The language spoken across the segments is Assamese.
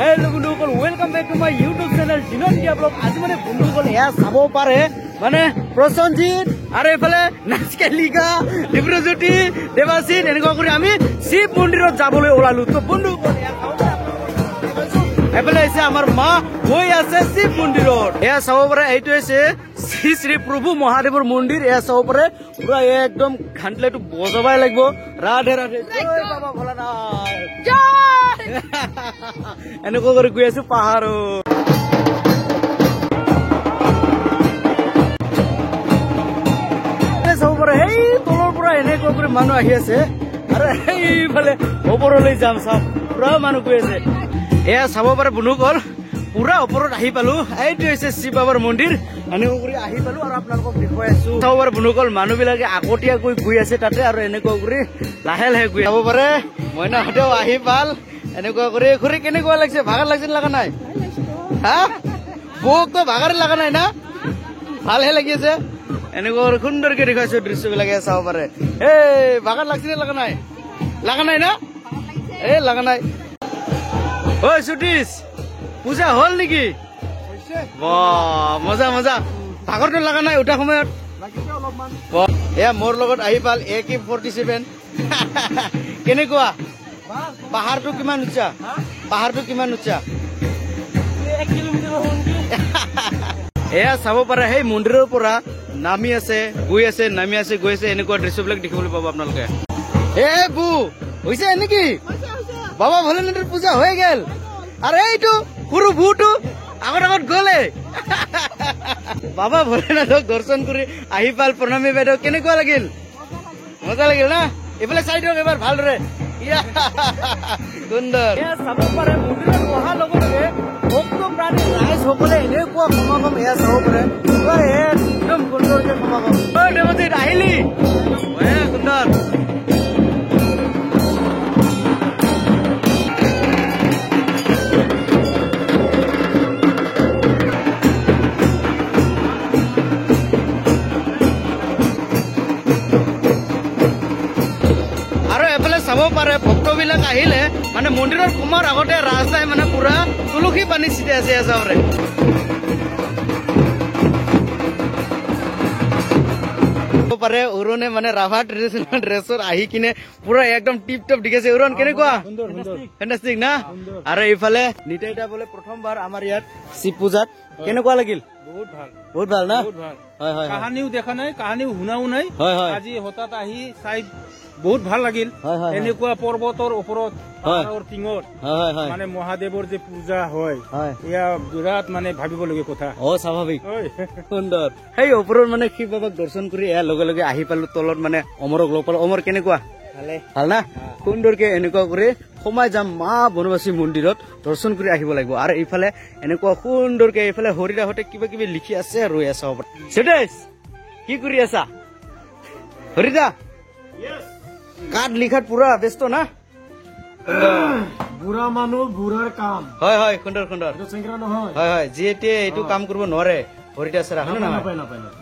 हेलो बंधुসকল welcome back to my YouTube channel दिनन দিয়া ব্লগ আজি মানে বন্ধুসকল এয়া চাব পাৰে মানে প্ৰসঞ্জিত আৰু এফালে নাচকেলিকা ডিব্ৰুজ্যোতি দেৱাশীষ এনেকুৱা কৰি আমি শিৱ মন্দিৰত যাবলৈ ওলালো তো বন্ধুসকল এয়া এফালে আছে আমাৰ মা গৈ আছে শিৱ মন্দিৰত এয়া চাব পাৰে এইটো আছে শ্ৰী শ্ৰী প্ৰভু মহাদেৱৰ মন্দিৰ এয়া চাব পাৰে পুৰা একদম ঘণ্টলেটো বজাবাই লাগিব ৰাধে ৰাধে জয় বাবা ভোলানাথ জয় এনেকুৱা কৰি গৈ আছো পাহাৰত চাব পাৰে এই তলৰ পৰা এনেকুৱা কৰি মানুহ আহি আছে আৰু এইফালে ওপৰলৈ যাম চাম পুৰা মানুহ গৈ আছে এয়া চাব পাৰে বন্ধুসকল পুৰা ওপৰত আহি পালো এইটো হৈছে শিৱ বাবাৰ মন্দিৰ এনেকুৱা কৰি আহি পালো আৰু আপোনালোকক দেখুৱাই আছো চাব পাৰে বন্ধুসকল মানুহ বিলাকে আগতীয়াকৈ গৈ আছে তাতে আৰু এনেকুৱা কৰি লাহে লাহে গৈ চাব পাৰে মইনাহঁতেও আহি পাল এনেকুৱা কৰি ঘূৰি কেনেকুৱা লাগিছে ভাগৰ লাগিছে লগা নাই হা বৌকতো ভাগৰ লগা নাই না ভালহে লাগি আছে এনেকুৱা সুন্দৰকে দেখুৱাইছো দৃশ্যবিলাকে চাব পাৰে এই ভাগৰ লাগিছে লগা নাই না এই লগা নাই ঐ সুটিছ পূজা হল নেকি মজা মজা ভাগৰটো লগা নাই উঠা সময়ত এয়া মোৰ লগত আহি পাল AK-47 কেনেকুৱা পাহাৰটো কিমান উচ্চা এয়া চাব পাৰে সেই মন্দিৰৰ পৰা নামি আছে গৈ আছে নামি আছে গৈ আছে এনেকুৱা দৃশ্যবিলাক দেখিবলৈ পাব আপোনালোকে এ বু হৈছে নেকি বাবা ভোলেনাথৰ পূজা হৈ গেল আৰু এইটো সৰু বুটো আগত গলে বাবা ভোলেনাথক দৰ্শন কৰি আহি পাল প্ৰণামী বাইদেউ কেনেকুৱা লাগিল মজা লাগিল না এইফালে চাই দিয়ক এবাৰ ভালদৰে সুন্দৰ চাব পাৰে মন্দিৰত অহাৰ লগে লগে ভক্ত প্ৰাণী ৰাইজ সকলে এনেকুৱা সমাগম এয়া চাব পাৰে একদম সুন্দৰকে সমাগম দেৱজিত আহিলি সুন্দৰ চাব পাৰে ভক্তবিলাক আহিলে মানে মন্দিৰৰ সোমাৰ আগতে ৰাস্তাই মানে পুৰা তুলসী পানী ছিটাই আছে চাবৰে পাৰে উৰণে মানে ৰাভা ট্ৰেডিশ্যনেল ড্ৰেছৰ আহি কিনে পুৰা একদম টিপ টপ দেখাইছে উৰণ কেনেকুৱা ফেণ্টাষ্টিক না আৰু এইফালে নিতাইটা বোলে প্ৰথমবাৰ আমাৰ ইয়াত শিৱ পূজাত কেনেকুৱা লাগিল বহুত ভাল না হয় হয় কাহিনীও দেখা নাই কাহিনীও শুনাও নাই আজি হঠাৎ আহি চাই বহুত ভাল লাগিল এনেকুৱা পৰ্বতৰ ওপৰত টিঙত মানে মহাদেৱৰ যে পূজা হয় এয়া বিৰাট মানে ভাবিবলগীয়া কথা স্বাভাৱিক সুন্দৰ সেই ওপৰত মানে শিৱ বাবাক দৰ্শন কৰি এয়া লগে লগে আহি পালো তলত মানে অমৰক লগ পালো অমৰ কেনেকুৱা ভাল না সুন্দৰকে এনেকুৱা কৰি সোমাই যাম মা বনবাসী মন্দিৰত দৰ্শন কৰি আহিব লাগিব আৰু এইফালে এনেকুৱা সুন্দৰকে এইফালে হৰিদাহঁতে কিবা কিবি লিখি আছে আৰু এয়া চাব পাৰে কি কৰি আছা হৰিদা কাঠ লিখাত পুৰা ব্যস্ত না বুঢ়া মানুহ বুঢ়াৰ কাম হয় হয় সুন্দৰ সুন্দৰ হয় হয় যিহেতু এইটো কাম কৰিব নোৱাৰে হৰিদা ছাৰা হয় না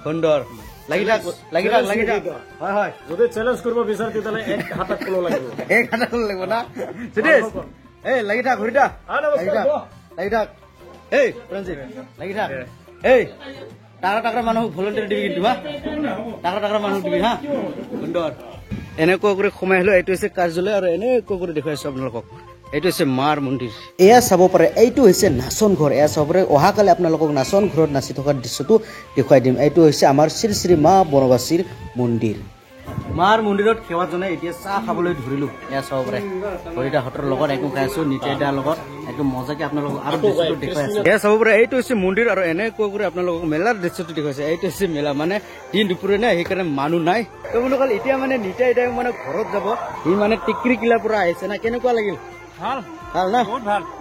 সুন্দৰ লাগি থাক হয় হয় যদি চেলেঞ্জ কৰিব বিচাৰে তেতিয়াহ'লে এক হাতত কলো লাগিব না এই লাগি থাক হৰিদা লাগি থাক এই ৰঞ্জিত লাগি থাক এই টাকা মানুহ ভলণ্টিয়াৰ দিবি কিন্তু হা টাকা মানুহ দিবি হা সুন্দৰ এনেকুৱা কৰি সোমাই আহিলো এইটো হৈছে কাৰ্যালয় আৰু এনেকুৱা কৰি দেখুৱাইছো আপোনালোকক এইটো হৈছে মাৰ মন্দিৰ এয়া চাব পাৰে এইটো হৈছে নাচন ঘৰ এয়া চাব পাৰে অহাকালি আপোনালোকক নাচন ঘৰত নাচি থকাৰ দৃশ্যটো দেখুৱাই দিম এইটো হৈছে আমাৰ শ্ৰী শ্ৰী মা বনবাসীৰ মন্দিৰ মাৰ মন্দিৰত সেৱা জনাই এতিয়া চাহ খাবলৈ ধৰিলো এয়া চাব পাৰে হৰিদাহঁতৰ লগত একো খাই আছো নিতাইদাৰ লগত একদম মজাকে আপোনালোকক আৰু দৃশ্যটো দেখুৱাই আছো এয়া চাব পাৰে এইটো হৈছে মন্দিৰ আৰু এনেকুৱা কৰি আপোনালোকক মেলাৰ দৃশ্যটো দেখুৱাইছে এইটো হৈছে মেলা মানে দিন দুপৰীয়া নাই সেইকাৰণে মানুহ নাই তো বুলি ক'লে এতিয়া মানে নিতাইদাই মানে ঘৰত যাব সি মানে টিকৰি কিলাৰ পৰা আহিছে না কেনেকুৱা লাগিল ভাল না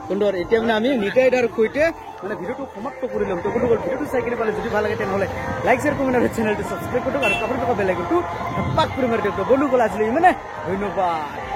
সুন্দৰ এতিয়া মানে আমি নিতাইদাৰ সৈতে মানে ভিডিওটো সমাপ্ত কৰি ল'ম তো বন্ধুসকল ভিডিওটো চাই কিনে পালে যদি ভাল লাগে তেনেহ'লে লাইক শ্বেয়াৰ কমেণ্ট আৰু চেনেলটো ছাবস্ক্ৰাইব কৰক আৰু কাপোৰ টকা বেল আইকনটো পাক কৰি মাৰি দিয়ক বন্ধুসকল আজিলৈ মানে ধন্যবাদ।